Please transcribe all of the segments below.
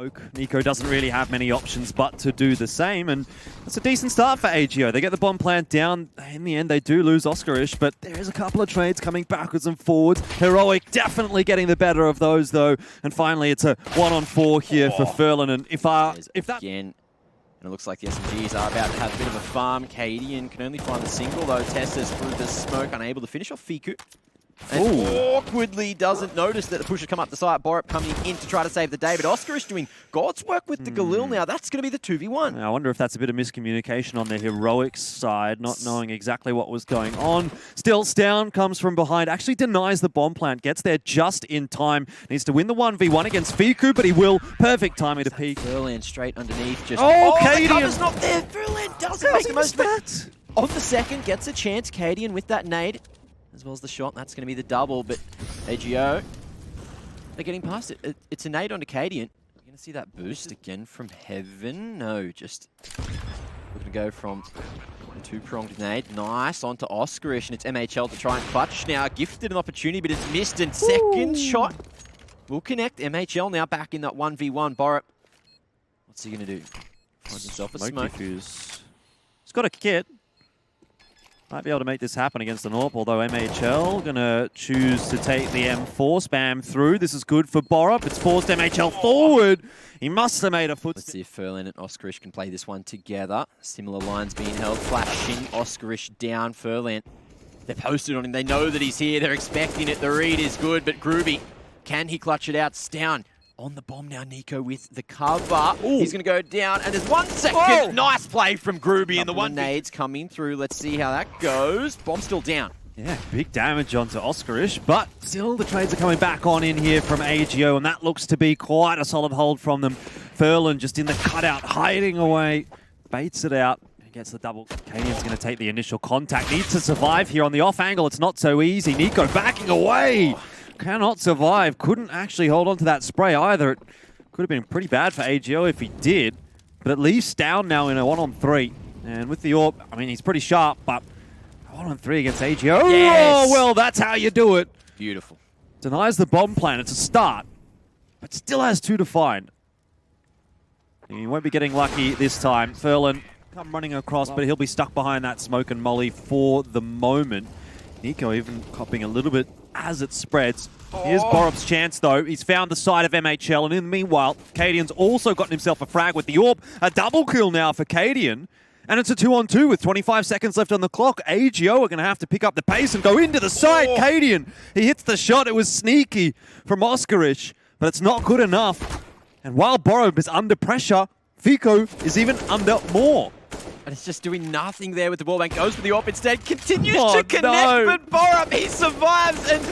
smoke. niko doesn't really have many options but to do the same, and that's a decent start for AGO. They get the bomb plant down. In the end, they do lose Oscarish, but there is a couple of trades coming backwards and forwards. Heroic definitely getting the better of those, though. And finally, it's a 1-on-4 here for Furlan. And if that... Again. And it looks like the SMGs are about to have a bit of a farm. Cadian can only find the single, though. Tessa's through the smoke, unable to finish off Fiku. And awkwardly doesn't notice that the push has come up the side. Borup coming in to try to save the day, but Oscarish doing God's work with the Galil now. That's going to be the 2v1. I wonder if that's a bit of miscommunication on the Heroic side, not knowing exactly what was going on. Still, Stown comes from behind, actually denies the bomb plant, gets there just in time. Needs to win the 1v1 against Fiku, but he will. Perfect timing to peek. Furlan straight underneath. Just Cadian! The cover's not there. Furlan doesn't make the most of it. On the second, gets a chance. Cadian with that nade, as well as the shot. That's going to be the double, but AGO, they're getting past it. It's a nade onto Cadian. You're going to see that boost again from Heaven. No, just looking to go from a two-pronged nade. Nice, onto Oscarish, and it's MHL to try and clutch now. Gifted an opportunity, but it's missed, and second shot will connect. MHL now back in that 1v1. Borup, what's he going to do? Finds himself a smoke. Defuse. He's got a kit. Might be able to make this happen against the Norp, although MHL going to choose to take the M4 spam through. This is good for Borup. It's forced MHL forward. He must have made a foot. Let's see if Furlan and Oscarish can play this one together. Similar lines being held. Flashing Oscarish down. Furlan, they're posted on him. They know that he's here. They're expecting it. The read is good, but Groovy, can he clutch it out? Stown on the bomb now. niko with the cover. Ooh. He's going to go down, and there's 1 second. Oh. Nice play from Groovy, and the one nades coming through. Let's see how that goes. Bomb still down. Yeah, big damage onto Oscarish, but still the trades are coming back on in here from AGO, and that looks to be quite a solid hold from them. Furlan just in the cutout, hiding away, baits it out. He gets the double. Cadian's going to take the initial contact. Needs to survive here on the off angle. It's not so easy. niko backing away. Cannot survive. Couldn't actually hold on to that spray either. It could have been pretty bad for AGO if he did. But it leaves Stown now in a 1-on-3. And with the AWP, I mean, he's pretty sharp, but 1-on-3 against AGO. Yes. Oh, well, that's how you do it. Beautiful. Denies the bomb plan. It's a start, but still has 2 to find. He won't be getting lucky this time. Furlan come running across, but he'll be stuck behind that smoke and molly for the moment. niko even copping a little bit as it spreads. Here's Borup's chance, though. He's found the side of MHL, and in the meanwhile, Cadian's also gotten himself a frag with the AWP. A double kill now for Cadian, and it's a 2-on-2 with 25 seconds left on the clock. AGO are going to have to pick up the pace and go into the side. Cadian, he hits the shot. It was sneaky from Oscarish, but it's not good enough. And while Borup is under pressure, Fiku is even under more. And it's just doing nothing there with the wall bank. Goes for the AWP instead. Continues to connect, but Borup, he survives. And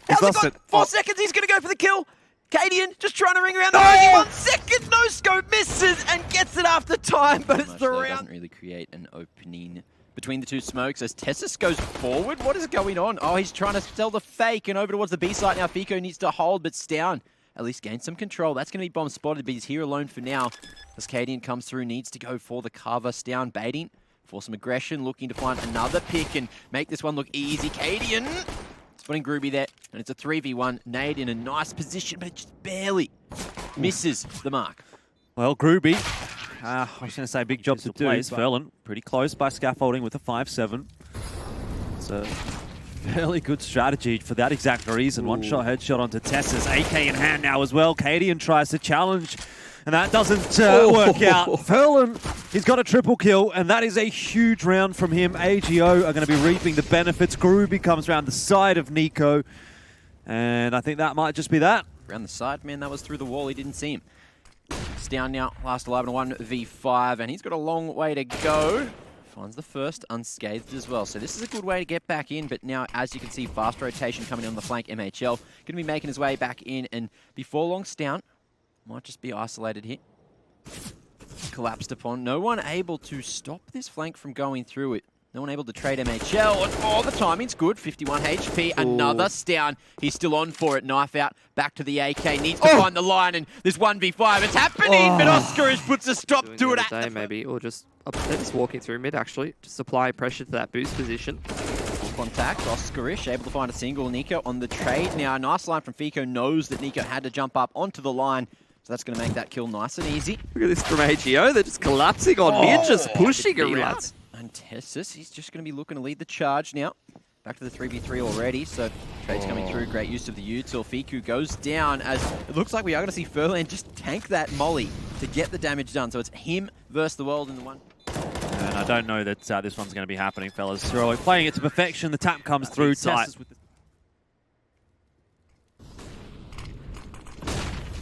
how's it got 4 seconds? He's going to go for the kill. Cadian just trying to ring around the rosy. 1 second, no scope, misses and gets it after time, but it's the round. Doesn't really create an opening between the two smokes as Tessus goes forward. What is going on? Oh, he's trying to sell the fake and over towards the B site now. Fiku needs to hold, but Stown at least gain some control. That's going to be bomb spotted, but he's here alone for now. As Cadian comes through, needs to go for the cover. Stown baiting for some aggression, looking to find another pick and make this one look easy. Cadian spotting Groovy there, and it's a 3v1. Nade in a nice position, but it just barely misses the mark. Well, Groovy, I was going to say big job to place. Furlan pretty close by scaffolding with a 5-7. It's a fairly good strategy for that exact reason. One shot headshot onto Tessa's. AK in hand now as well. Cadian tries to challenge, and that doesn't work out. Furlan, he's got a triple kill, and that is a huge round from him. AGO are going to be reaping the benefits. Groovy comes around the side of niko, and I think that might just be that. Around the side, man, that was through the wall. He didn't see him. It's down now, last 11-1v5, and he's got a long way to go. Finds the first unscathed as well. So this is a good way to get back in, but now, as you can see, fast rotation coming in on the flank. MHL going to be making his way back in, and before long, Stown might just be isolated here. Collapsed upon. No one able to stop this flank from going through it. No one able to trade MHL. And, the timing's good. 51 HP. Another Stown. He's still on for it. Knife out. Back to the AK. Needs to find the line. And this 1v5. It's happening. But Oscarish puts a stop to it at the maybe. Or just walking through mid, actually. Just apply pressure to that boost position. Contact. Oscarish able to find a single. niko on the trade. Now, a nice line from Fiku. Knows that niko had to jump up onto the line. So that's going to make that kill nice and easy. Look at this from AGO. They're just collapsing on mid, just pushing around. And Tessus, he's just going to be looking to lead the charge now. Back to the 3v3 already, so trade's coming through. Great use of the util. Fiku goes down as it looks like we are going to see Furland just tank that molly to get the damage done. So it's him versus the world in the one. And I don't know that this one's going to be happening, fellas. Heroic playing it to perfection. The tap comes through tight.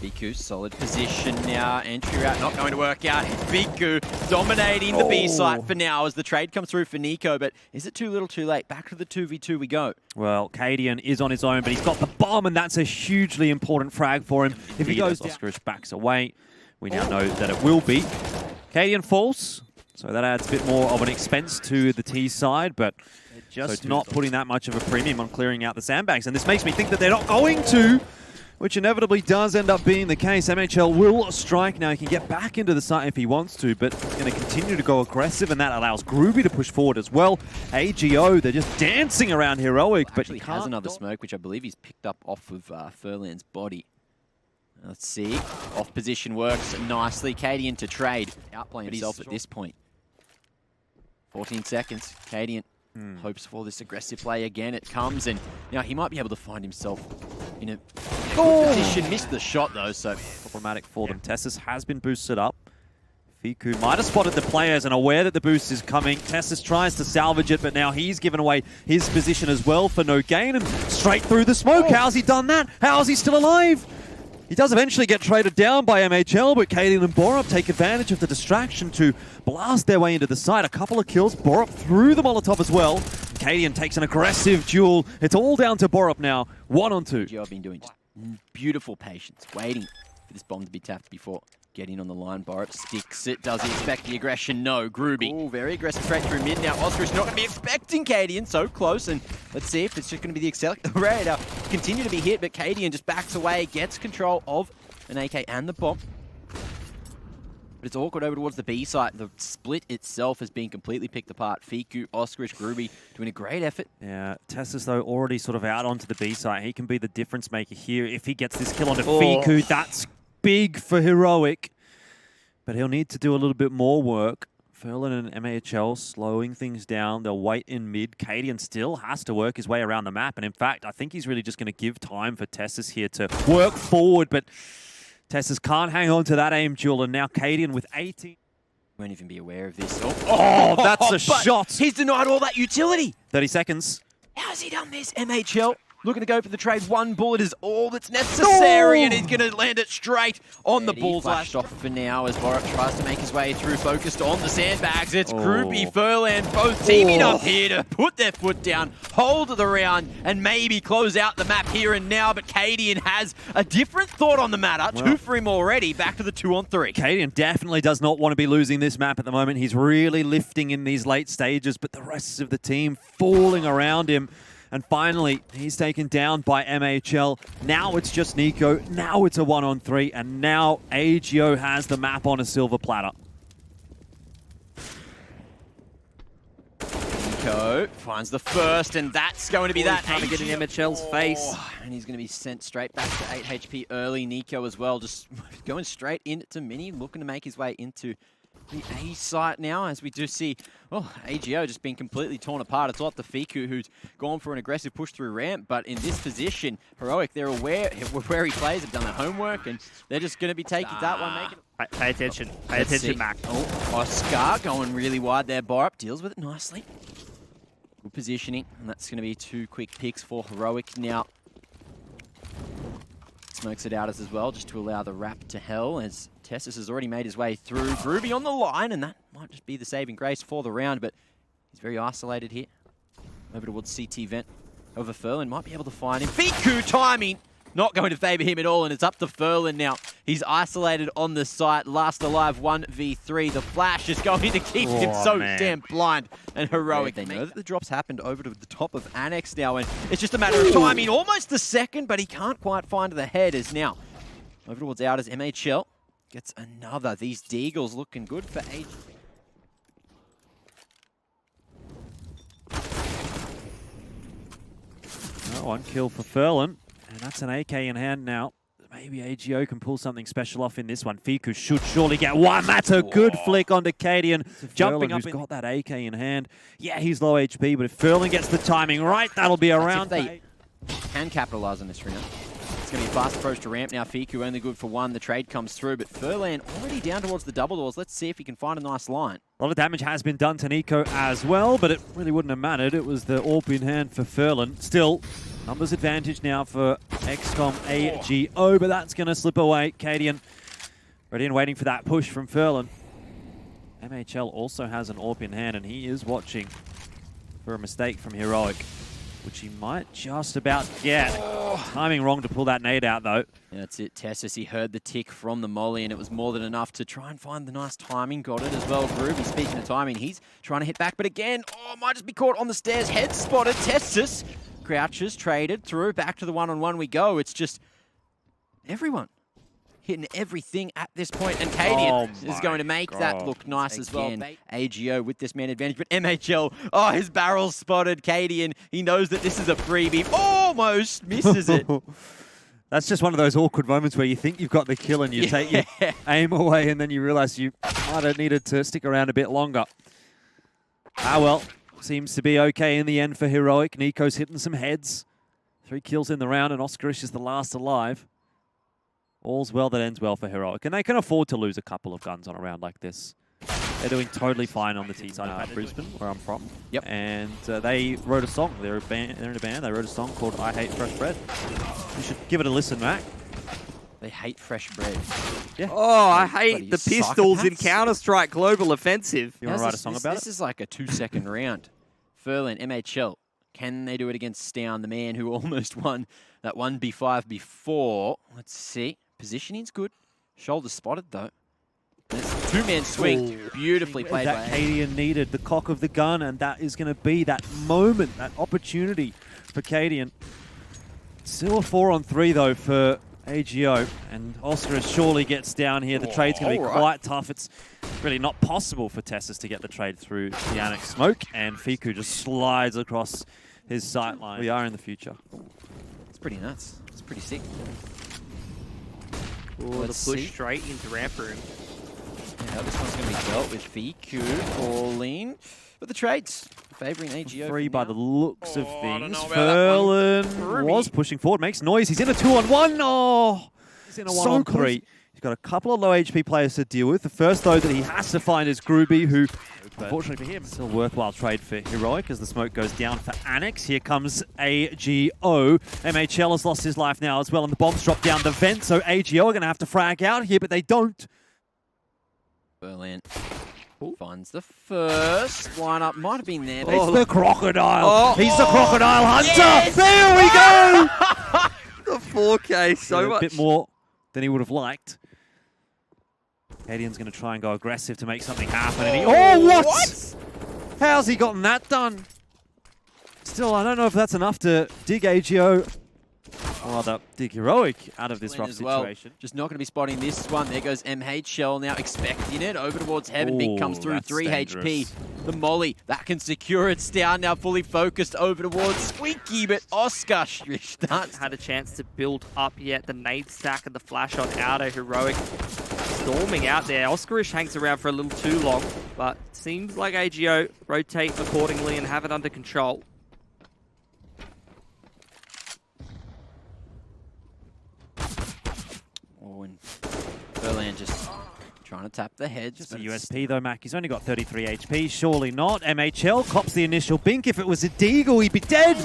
Biku, solid position now. Entry route not going to work out. Biku dominating the B site for now as the trade comes through for Niko. But is it too little too late? Back to the 2v2 we go. Well, Cadian is on his own, but he's got the bomb, and that's a hugely important frag for him. If he goes, Oscarish backs away. We now know that it will be. Cadian falls, so that adds a bit more of an expense to the T side, but just not putting that much of a premium on clearing out the sandbags. And this makes me think that they're not going to, which inevitably does end up being the case. MHL will strike now. He can get back into the site if he wants to, but he's going to continue to go aggressive, and that allows Groovy to push forward as well. AGO, they're just dancing around Heroic, but he has another smoke, which I believe he's picked up off of Furland's body. Let's see. Off position works nicely. Cadian to trade. Outplaying himself at this point. 14 seconds. Cadian hopes for this aggressive play again. It comes, and now he might be able to find himself in a good position. Missed the shot though, so problematic for them. Tessus has been boosted up. Fiku might have spotted the players and aware that the boost is coming. Tessus tries to salvage it, but now he's given away his position as well for no gain, and straight through the smoke. How's he done that? How's he still alive? He does eventually get traded down by MHL, but Cadian and Borup take advantage of the distraction to blast their way into the site. A couple of kills. Borup through the Molotov as well. Cadian takes an aggressive duel. It's all down to Borup now. 1-on-2. I've been doing just beautiful patience, waiting for this bomb to be tapped before getting on the line. Borup sticks it. Does he expect the aggression? No. Groovy. Oh, very aggressive straight through mid now. Oscar's not going to be expecting Cadian. So close. And let's see if it's just going to be the accelerator. Continue to be hit, but Cadian just backs away, gets control of an AK and the bomb. But it's awkward over towards the B site. The split itself has been completely picked apart. Fiku, Oscarish, Groovy doing a great effort. Yeah, Tessus though already sort of out onto the B site. He can be the difference maker here. If he gets this kill onto Fiku, that's big for Heroic. But he'll need to do a little bit more work. Furland and MHL slowing things down. They'll wait in mid. Cadian still has to work his way around the map. And in fact, I think he's really just going to give time for Tessus here to work forward. But Tessus can't hang on to that aim duel. And now Cadian with 18. Won't even be aware of this. Oh, that's a shot. He's denied all that utility. 30 seconds. How's he done this? MHL looking to go for the trade. One bullet is all that's necessary, and he's going to land it straight on the bullseye. Flashed off for now as Borup tries to make his way through, focused on the sandbags. It's Groovy, Furland, both teaming up here to put their foot down, hold the round, and maybe close out the map here and now. But Cadian has a different thought on the matter. Well, 2 for him already. Back to the 2-on-3. Cadian definitely does not want to be losing this map at the moment. He's really lifting in these late stages, but the rest of the team falling around him. And finally, he's taken down by MHL. Now it's just Niko. Now it's a 1-on-3. And now AGO has the map on a silver platter. Niko finds the first, and that's going to be that. Trying to get in MHL's face. And he's going to be sent straight back to 8 HP early. Niko as well, just going straight into Mini, looking to make his way into the A site now, as we do see, AGO just being completely torn apart. It's not the Fiku who's gone for an aggressive push through ramp, but in this position, Heroic, they're aware where he plays, have done their homework, and they're just going to be taking that one, making it. Pay attention. Pay attention, Mac. Oh, Oscar going really wide there. Borup deals with it nicely. Good positioning, and that's going to be 2 quick picks for Heroic now. Smokes it out as well, just to allow the wrap to hell, as Tessus has already made his way through. Groovy on the line, and that might just be the saving grace for the round, but he's very isolated here. Over towards CT vent. Over Furland, might be able to find him. Fiku timing! Not going to favour him at all, and it's up to Furland now. He's isolated on the site. Last alive 1v3. The flash is going to keep him so damn blind. And Heroic, they know that the drops happened over to the top of Annex now, and it's just a matter of timing. Almost the second, but he can't quite find the head. As now over towards out as MHL gets another. These Deagles looking good for AG. Oh, 1 kill for Furland. And that's an AK in hand now. maybe AGO can pull something special off in this one. Fiku should surely get one. That's a good flick onto Cadian. Jumping up, who's got that AK in hand. Yeah, he's low HP, but if Furlan gets the timing right, that'll be around. They can capitalize on this round. It's going to be a fast approach to ramp now. Fiku only good for one. The trade comes through, but Furlan already down towards the double doors. Let's see if he can find a nice line. A lot of damage has been done to Niko as well, but it really wouldn't have mattered. It was the AWP in hand for Furlan. Still, numbers advantage now for XCOM AGO, but that's going to slip away. Cadian ready and waiting for that push from Furlan. MHL also has an AWP in hand, and he is watching for a mistake from Heroic, which he might just about get. Timing wrong to pull that nade out, though. Yeah, that's it, Tessus. He heard the tick from the molly, and it was more than enough to try and find the nice timing. Got it as well. Groovy, speaking of timing, he's trying to hit back, but again, might just be caught on the stairs. Head spotted. Tessus crouches, traded through. Back to the one-on-one we go. It's just everyone hitting everything at this point, and Cadian is going to make that look nice as well. AGO with this man advantage, but MHL, his barrel's spotted. Cadian, he knows that this is a freebie, almost misses it. That's just one of those awkward moments where you think you've got the kill and you take your aim away, and then you realize you might have needed to stick around a bit longer. Well, seems to be okay in the end for Heroic. Niko's hitting some heads. 3 kills in the round, and Oscarish is the last alive. All's well that ends well for Heroic, and they can afford to lose a couple of guns on a round like this. They're doing totally fine on the T side of Brisbane, where I'm from. Yep. And they wrote a song. They're in a band. They wrote a song called "I Hate Fresh Bread." You should give it a listen, Mac. They hate fresh bread. Yeah. I hate the pistols in Counter-Strike Global Offensive. You want to write a song about it? This is like a 2-second round. Furlan, MHL. Can they do it against Stown, the man who almost won that 1v5 before? Let's see. Positioning's good. Shoulder spotted, though. There's a 2-man swing. Beautifully played by Cadian needed the cock of the gun, and that is going to be that moment, that opportunity for Cadian. Still a 4-on-3, though, for AGO, and Oscar surely gets down here. The trade's going to be quite tough. It's really not possible for Tessus to get the trade through the Annex smoke, and Fiku just slides across his sight line. We are in the future. It's pretty nuts. It's pretty sick. The push straight into ramp room. Yeah, this one's going to be dealt with. Fiku falling, but the trade's favouring AGO. 3 by the looks of things. Furlan was pushing forward, makes noise. He's in a 2-on-1. He's in a 1-on-3. He's got a couple of low HP players to deal with. The first, though, that he has to find is Groovy, who, unfortunately for him, still a worthwhile trade for Heroic as the smoke goes down for Annex. Here comes AGO. MHL has lost his life now as well, and the bombs drop down the vent, so AGO are going to have to frag out here, but they don't. Furlan finds the first lineup. Might have been there. It's the Crocodile. He's the Crocodile Hunter. Yes! There we go. The 4K, so much. A bit more than he would have liked. Cadian's going to try and go aggressive to make something happen. And what? How's he gotten that done? Still, I don't know if that's enough to dig AGO, or rather, dig Heroic out of this rough situation. Just not going to be spotting this one. There goes MHL now expecting it. Over towards Heaven. Big comes through. 3 HP. The molly. That can secure it. Stown now fully focused over towards Squeaky, but Oscar starts. Had a chance to build up yet. The nade stack and the flash on outer. Heroic storming out there. Oscarish hangs around for a little too long, but seems like AGO rotate accordingly and have it under control. And Furlan just trying to tap the head. Just a USP though, Mac. He's only got 33 HP. Surely not. MHL cops the initial bink. If it was a Deagle, he'd be dead.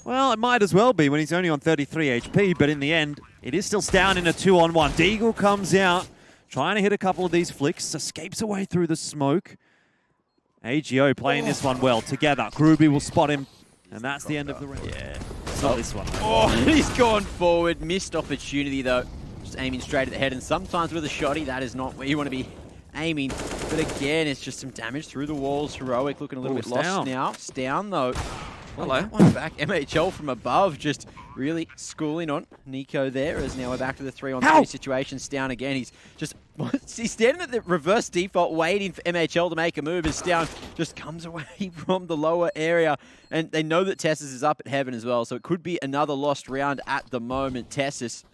Well, it might as well be when he's only on 33 HP, but in the end, it is still down in a 2-on-1. Deagle comes out, trying to hit a couple of these flicks, escapes away through the smoke. AGO playing this one well together. Groovy will spot him, and that's the end of the round. Yeah, it's not this one. He's gone forward. Missed opportunity though. Just aiming straight at the head, and sometimes with a shotty, that is not where you want to be aiming. But again, it's just some damage through the walls. Heroic looking a little bit lost now. Stown though. Hello. One back. MHL from above, just really schooling on Niko there, as now we're back to the 3-on-3 situation. Stown again. He's just he's standing at the reverse default, waiting for MHL to make a move, as Stown just comes away from the lower area. And they know that Tessus is up at Heaven as well, so it could be another lost round at the moment. Tessus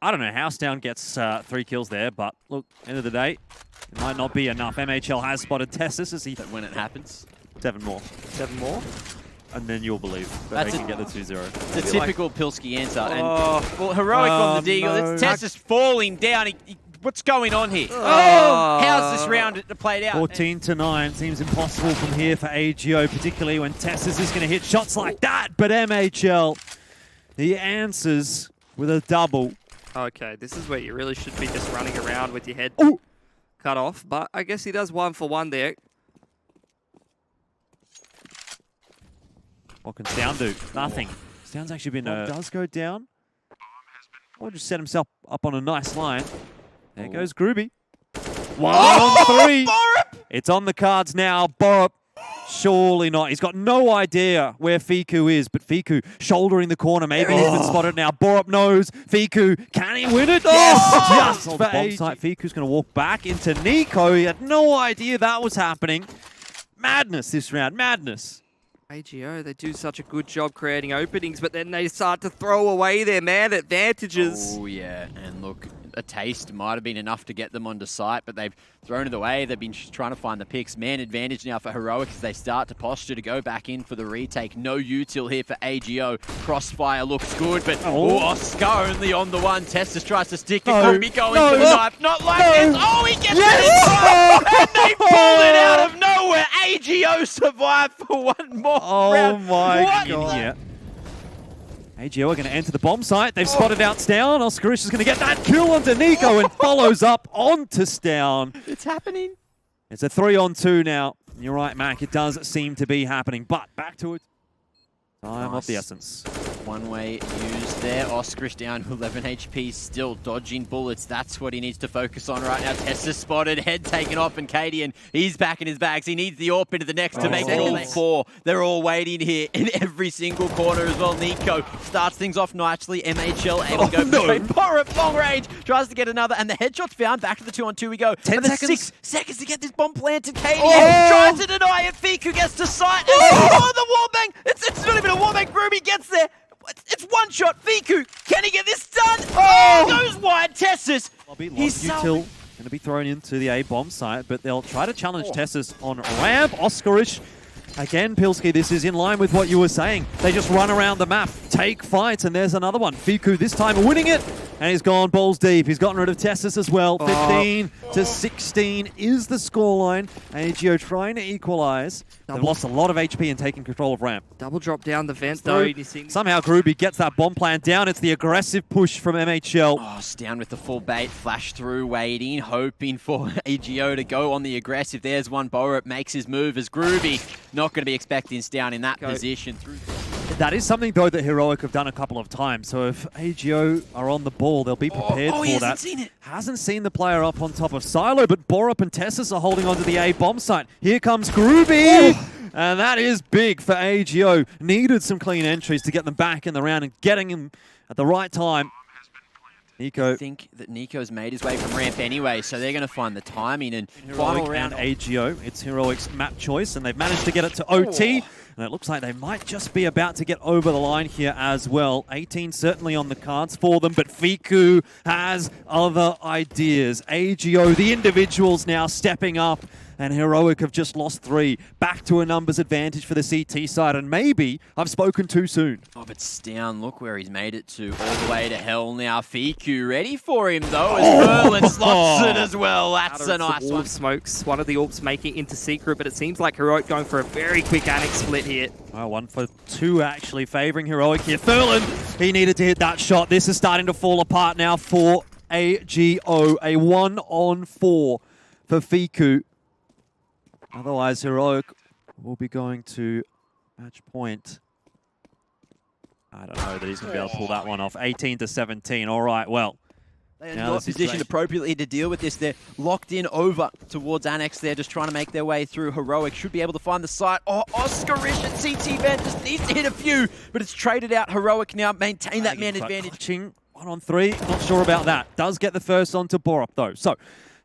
I don't know how Stown gets 3 kills there, but look, end of the day, it might not be enough. MHL has spotted Tessus as he... But when it happens. 7 more. 7 more? And then you'll believe that they can get the 2-0. It's a typical Pilsky answer. And, well, Heroic on the deagle. no. It's Tessus falling down. What's going on here? How's this round played out? 14-9 seems impossible from here for AGO, particularly when Tessus is going to hit shots like that. But MHL, he answers with a double. Okay, this is where you really should be just running around with your head cut off. But I guess he does 1 for 1 there. What can Stown do? Nothing. Stown's actually been... does go down. Or just set himself up on a nice line. There goes Groovy. 1 on 3. Borup! It's on the cards now. Borup, surely not. He's got no idea where Fiku is, but Fiku shouldering the corner. Maybe he's been spotted now. Borup knows. Fiku, can he win it? Just for bomb site. Fiku's going to walk back into Niko. He had no idea that was happening. Madness this round. Madness. AGO, they do such a good job creating openings, but then they start to throw away their man advantages. Oh, yeah. And look, a taste might have been enough to get them onto site, but they've thrown it away. They've been trying to find the picks. Man advantage now for Heroic as they start to posture to go back in for the retake. No util here for AGO. Crossfire looks good, but Oscar only on the one. Tessus tries to stick it. Groovy going for the knife. Not like this. Oh, he gets it! And they pulled it out of nowhere. AGO survived for one more round. Oh my What? god. Yeah. AGO are going to enter the bomb site. They've spotted out Stown. Oscarish is going to get that kill onto Niko and follows up onto Stown. It's happening. It's a 3-on-2 now. You're right, Mac. It does seem to be happening. But back to it. Time of the essence. One way used there. Oscarish down to 11 HP, still dodging bullets. That's what he needs to focus on right now. Tessa spotted, head taken off, and Cadian, he's back in his bags. He needs the AWP into the next to make it all 4. They're all waiting here in every single corner as well. Niko starts things off nicely. MHL able to go straight. Borup, long range, tries to get another, and the headshot's found. Back to the 2-on-2 we go. 10 seconds. 6 seconds to get this bomb planted. Cadian tries to deny it. Fiku gets to sight. Oh, the wallbang! It's not even a wallbang. Ruby gets there. It's one shot. Fiku, can he get this done? Oh, goes wide. Tessus. He's util going to be thrown into the A bomb site, but they'll try to challenge Tessus on ramp. Oscarish. Again, Pilsky, this is in line with what you were saying. They just run around the map, take fights, and there's another one. Fiku this time winning it, and he's gone balls deep. He's gotten rid of Tessus as well. 15-16 is the scoreline. AGO trying to equalize. They've lost a lot of HP and taken control of ramp. Double drop down the vent, though. Somehow Groovy gets that bomb plant down. It's the aggressive push from MHL. Oh, Stown with the full bait, flash through, waiting, hoping for AGO to go on the aggressive. There's one. Borup makes his move as Groovy. Not going to be expecting Stown in that position. That is something, though, that Heroic have done a couple of times. So if AGO are on the ball, they'll be prepared for that. He hasn't seen it. Hasn't seen the player up on top of Silo, but Borup and Tessus are holding onto the A bomb site. Here comes Groovy! And that is big for AGO. Needed some clean entries to get them back in the round and getting him at the right time. Niko. I think that Niko's made his way from ramp anyway, so they're going to find the timing. And final round AGO, it's Heroic's map choice, and they've managed to get it to OT. And it looks like they might just be about to get over the line here as well. 18 certainly on the cards for them, but Fiku has other ideas. AGO, the individuals now stepping up, and Heroic have just lost 3. Back to a numbers advantage for the CT side, and maybe I've spoken too soon. Oh, but Stown, look where he's made it to, all the way to hell now. Fiku ready for him, though, as Merlin slots it as well. That's a nice one. Smokes, one of the AWPs making into secret, but it seems like Heroic going for a very quick annex split here. Well, 1 for 2 actually favouring Heroic here. Furlan, he needed to hit that shot. This is starting to fall apart now for AGO. A 1-on-4 for Fiku. Otherwise, Heroic will be going to match point. I don't know that he's going to be able to pull that one off. 18-17. All right, well. They are not positioned appropriately to deal with this. They're locked in over towards Annex. They're just trying to make their way through. Heroic should be able to find the site. Oh, Oscarish at CT Vent just needs to hit a few, but it's traded out. Heroic now maintain that man advantage. Clutching 1-on-3. Not sure about that. Does get the first onto Borup, though. So,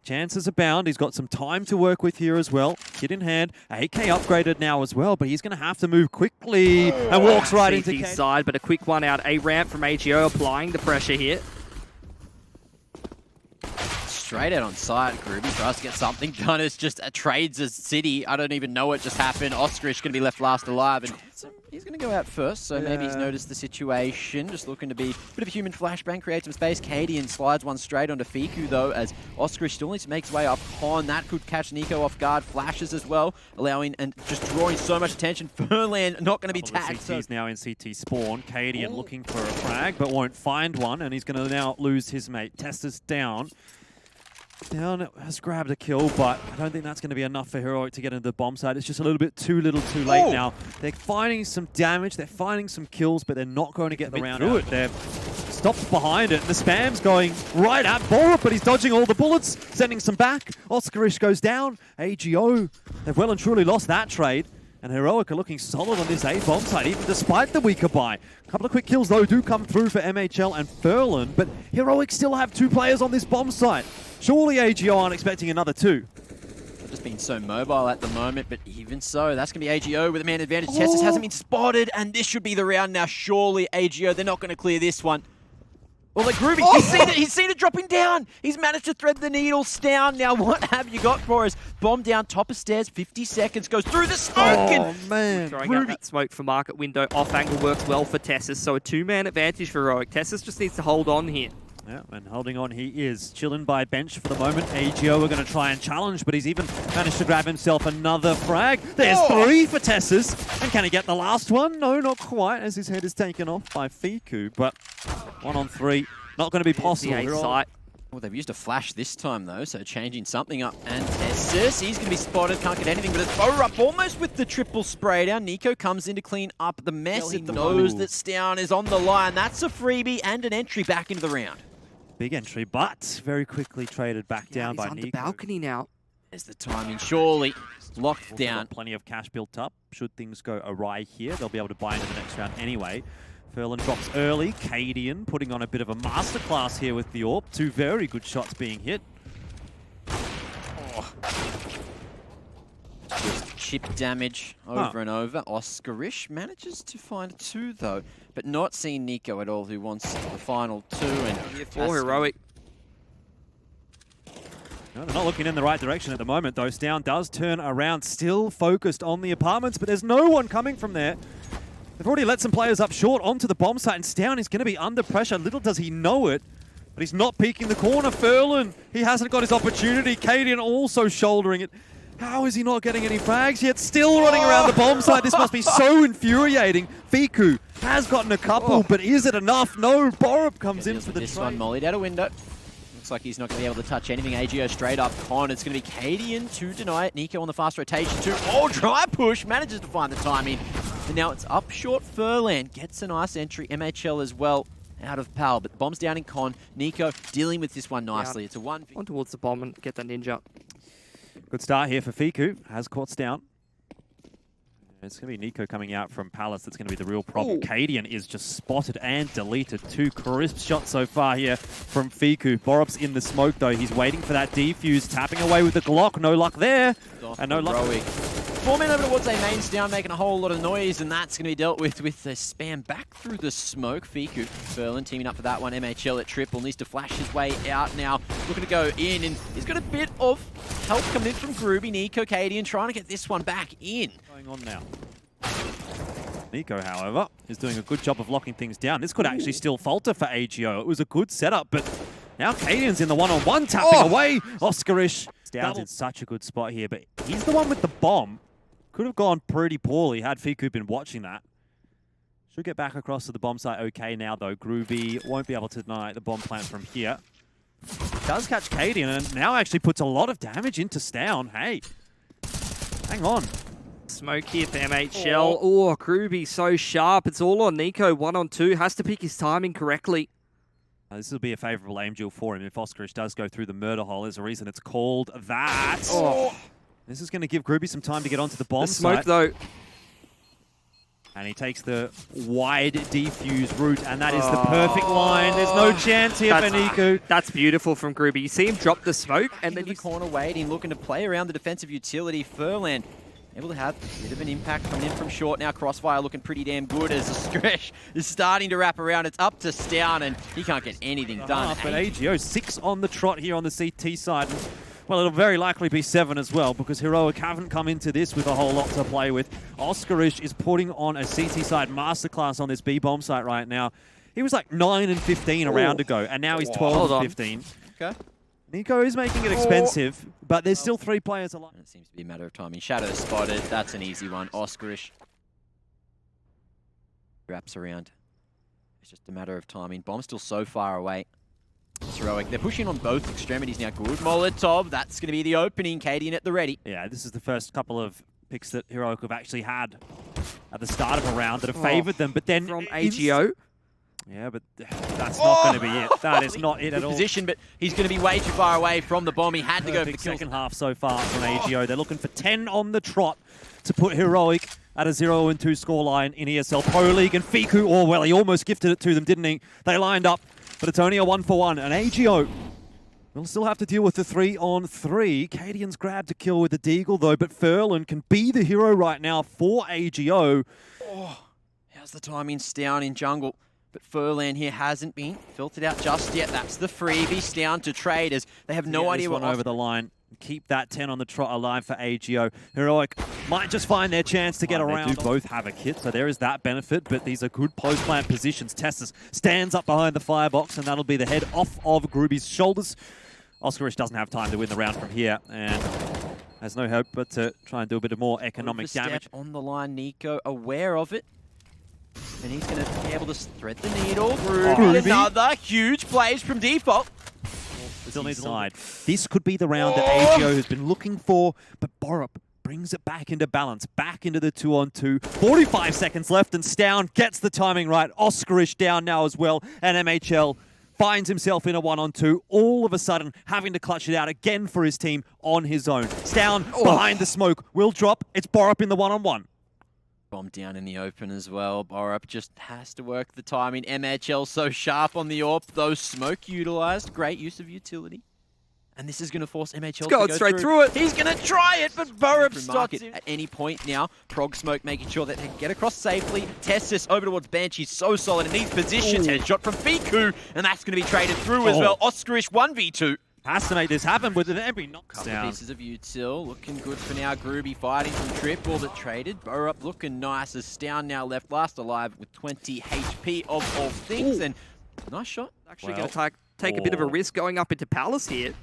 chances abound. He's got some time to work with here as well. Kit in hand. AK upgraded now as well, but he's going to have to move quickly and walks right into CT side, but a quick one out. A ramp from AGO applying the pressure here. straight out on site. Groovy tries to get something done. It's just a trades a city. I don't even know what just happened. Oscarish going to be left last alive. And so he's going to go out first, so maybe he's noticed the situation. Just looking to be a bit of a human flashbang, create some space. Cadian slides one straight onto Fiku, though, as Oscarish still needs to make his way up on. That could catch niko off guard. Flashes as well, allowing and just drawing so much attention. Furland not going to be tagged. CT's now in CT spawn. Cadian looking for a frag, but won't find one, and he's going to now lose his mate. Tester's down. Down has grabbed a kill, but I don't think that's going to be enough for Heroic to get into the bomb side. It's just a little bit too little too late now. They're finding some damage, they're finding some kills, but they're not going to get the round through it. They're stopped behind it, and the spam's going right at Borup, but he's dodging all the bullets, sending some back. Oscarish goes down. AGO, they've well and truly lost that trade. And Heroic are looking solid on this A bomb side, even despite the weaker buy. A couple of quick kills, though, do come through for MHL and Furlan, but Heroic still have 2 players on this bomb site. Surely AGO aren't expecting another 2. They've just been so mobile at the moment, but even so, that's going to be AGO with a man advantage. Tessus hasn't been spotted, and this should be the round now. Surely AGO, they're not going to clear this one. Well, like Groovy, he's seen it dropping down. He's managed to thread the needle down. Now, what have you got for us? Bomb down, top of stairs, 50 seconds, goes through the smoke. Oh, man. Throwing out that smoke for market window. Off angle works well for Tessus, so a 2-man advantage for Heroic. Tessus just needs to hold on here. Yeah, and holding on he is. Chilling by bench for the moment. AGO are going to try and challenge, but he's even managed to grab himself another frag. There's 3 for Tessus. And can he get the last one? No, not quite, as his head is taken off by Fiku. But 1 on 3, not going to be possible. Site. Well, they've used a flash this time, though, so changing something up. And Tessus, he's going to be spotted, can't get anything, but it's Borup almost with the triple spray down. niko comes in to clean up the mess. He knows that Stown is on the line. That's a freebie and an entry back into the round. Big entry, but very quickly traded back down by on niko. the balcony now. There's the timing, surely. Locked down. Plenty of cash built up. Should things go awry here, they'll be able to buy into the next round anyway. Furlan drops early. Cadian putting on a bit of a masterclass here with the AWP. 2 very good shots being hit. Just chip damage over and over. Oscarish manages to find 2 though, but not seeing niko at all, who wants the final 2. And here for Heroic. No, they're not looking in the right direction at the moment, though. Stown does turn around, still focused on the apartments, but there's no one coming from there. They've already let some players up short onto the bomb site, and Stown is going to be under pressure. Little does he know it, but he's not peeking the corner. Furlan, he hasn't got his opportunity. Cadian also shouldering it. How is he not getting any frags yet? Still running around the bomb site. This must be so infuriating. Fiku has gotten a couple, but is it enough? No, Borup comes in for the this trade. one mollied out a window. Looks like he's not going to be able to touch anything. AGO straight up con. It's going to be Cadian to deny it. niko on the fast rotation too. Oh, dry push. Manages to find the timing. And now it's up short. Furlan gets a nice entry. MHL as well out of PAL. But the bomb's down in con. niko dealing with this one nicely. It's a 1. On towards the bomb and get that ninja. Good start here for Fiku. Has caught Stown. It's going to be niko coming out from Palace. That's going to be the real problem. Cadian is just spotted and deleted. 2 crisp shots so far here from Fiku. Borup's in the smoke, though. He's waiting for that defuse. Tapping away with the Glock. No luck there. And no luck. 4 men over towards a main Stown, making a whole lot of noise, and that's going to be dealt with the spam back through the smoke. Fiku, Furlan teaming up for that one. MHL at triple, needs to flash his way out now. Looking to go in, and he's got a bit of help coming in from Groovy. niko, Cadian trying to get this one back in. Going on now. niko, however, is doing a good job of locking things down. This could actually still falter for AGO. It was a good setup, but now Cadian's in the one-on-one, tapping away. Oscarish. Stown's in such a good spot here, but he's the one with the bomb. Could have gone pretty poorly had Fiku been watching that. Should get back across to the bomb site okay now, though. Groovy won't be able to deny the bomb plant from here. Does catch Cadian, and now actually puts a lot of damage into Stown. Hey, hang on. Smoke here for MHL. Oh, Groovy so sharp. It's all on niko. 1 on 2. Has to pick his timing correctly. This will be a favourable aim duel for him. If Oscarish does go through the murder hole, there's a reason it's called that. This is going to give Groovy some time to get onto the bomb smoke, site. though. And he takes the wide defuse route, and that is the perfect line. There's no chance here for niko. That's beautiful from Groovy. You see him drop the smoke, and then the corner waiting, looking to play around the defensive utility. Furlan able to have a bit of an impact coming in from short now. Crossfire looking pretty damn good as the stretch is starting to wrap around. It's up to Stown, and he can't get anything done. But AGO 6 on the trot here on the CT side. Well, it'll very likely be 7 as well, because Heroic haven't come into this with a whole lot to play with. Oscarish is putting on a CT side masterclass on this B-bomb site right now. He was like 9 and 15 a round ago, and now he's 12 and 15. Okay. niko is making it expensive, but there's still 3 players alive. It seems to be a matter of timing. Shadow spotted. That's an easy one. Oscarish wraps around. It's just a matter of timing. Bomb's still so far away. It's Heroic. They're pushing on both extremities now. Good Molotov. That's going to be the opening. Cadian at the ready. Yeah, this is the first couple of picks that Heroic have actually had at the start of a round that have favored them, but then from AGO. Yeah, but that's not going to be it. That is not it at all. Position, but he's going to be way too far away from the bomb. He had to go for the second half so far from AGO. They're looking for 10 on the trot to put Heroic at a 0-2 scoreline in ESL Pro League. And Fiku, oh well, he almost gifted it to them, didn't he? They lined up, but it's only a 1-for-1. And AGO will still have to deal with the 3-on-3. Cadian's grabbed a kill with the Deagle though, but Furlan can be the hero right now for AGO. Oh, how's the timing? Stown in jungle. But Furlan here hasn't been filtered out just yet. That's the freebie. Stown to trade as they have no idea what over the line. Keep that 10 on the trot alive for AGO. Heroic might just find their chance to get around. They do both have a kit, so there is that benefit, but these are good post-plant positions. Tessus stands up behind the firebox, and that'll be the head off of Gruby's shoulders. Oscarish doesn't have time to win the round from here, and has no hope but to try and do a bit of more economic damage. On the line, niko aware of it. And he's going to be able to thread the needle. Gruby. Another huge plays from default. Still needs side. This could be the round that AGO has been looking for, but Borup brings it back into balance, back into the 2-on-2. 45 seconds left, and Stown gets the timing right. Oscarish down now as well, and MHL finds himself in a 1-on-2, all of a sudden having to clutch it out again for his team on his own. Stown behind the smoke will drop. It's Borup in the 1-on-1. Bomb down in the open as well. Borup just has to work the timing. MHL so sharp on the AWP, though smoke utilized. Great use of utility. And this is going to force MHL to go straight through it. He's going to try it, but Borup stops it at any point now. Prog Smoke making sure that they can get across safely. Tessus over towards Bench. He's so solid in these positions. Headshot from Fiku, and that's going to be traded through as well. Oscarish 1v2. Has to make this happen with an every knockdown. Pieces of util looking good for now. Gruby fighting from triple that traded. Borup looking nice as Stown now left last alive with 20 HP of all things. And nice shot. Actually going to take a bit of a risk going up into Palace here.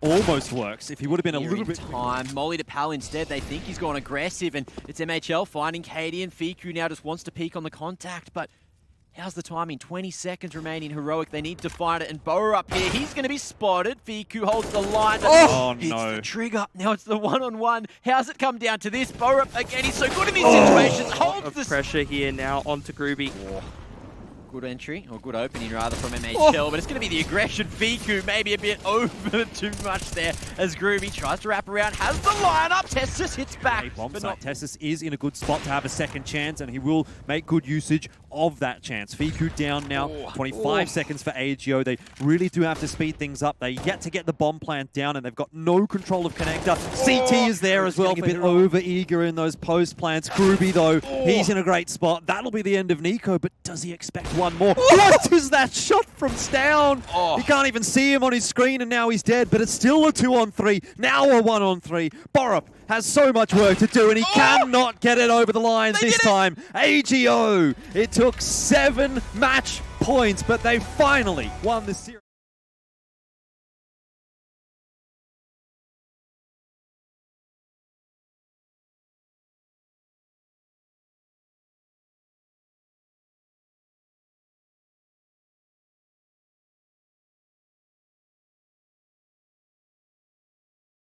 Almost works. If he would have been a little bit time. Molly to Pal instead. They think he's gone aggressive, and it's MHL finding Cadian. Fiku now just wants to peek on the contact, but how's the timing? 20 seconds remaining. Heroic, they need to find it, and Borup here. He's going to be spotted. Fiku holds the line. Oh, it's no. the trigger. Now it's the 1-on-1. How's it come down to this? Borup, again, he's so good in these situations. Holds the pressure here now onto Gruby. Good entry, or good opening rather, from MHL, but it's going to be the aggression. Fiku maybe a bit over too much there as Gruby tries to wrap around, has the lineup. Tessus hits back. Tessus is in a good spot to have a second chance, and he will make good usage of that chance. Fiku down now, 25 seconds for AGO. They really do have to speed things up. They yet to get the bomb plant down, and they've got no control of connector. CT is there as well, a bit over-eager in those post plants. Gruby, though, he's in a great spot. That'll be the end of niko, but does he expect one more? What is that shot from Stown? You can't even see him on his screen, and now he's dead, but it's still a 2-on-3, now a 1-on-3. Borup has so much work to do, and he cannot get it over the lines this time. AGO, it took 7 match points, but they finally won the series.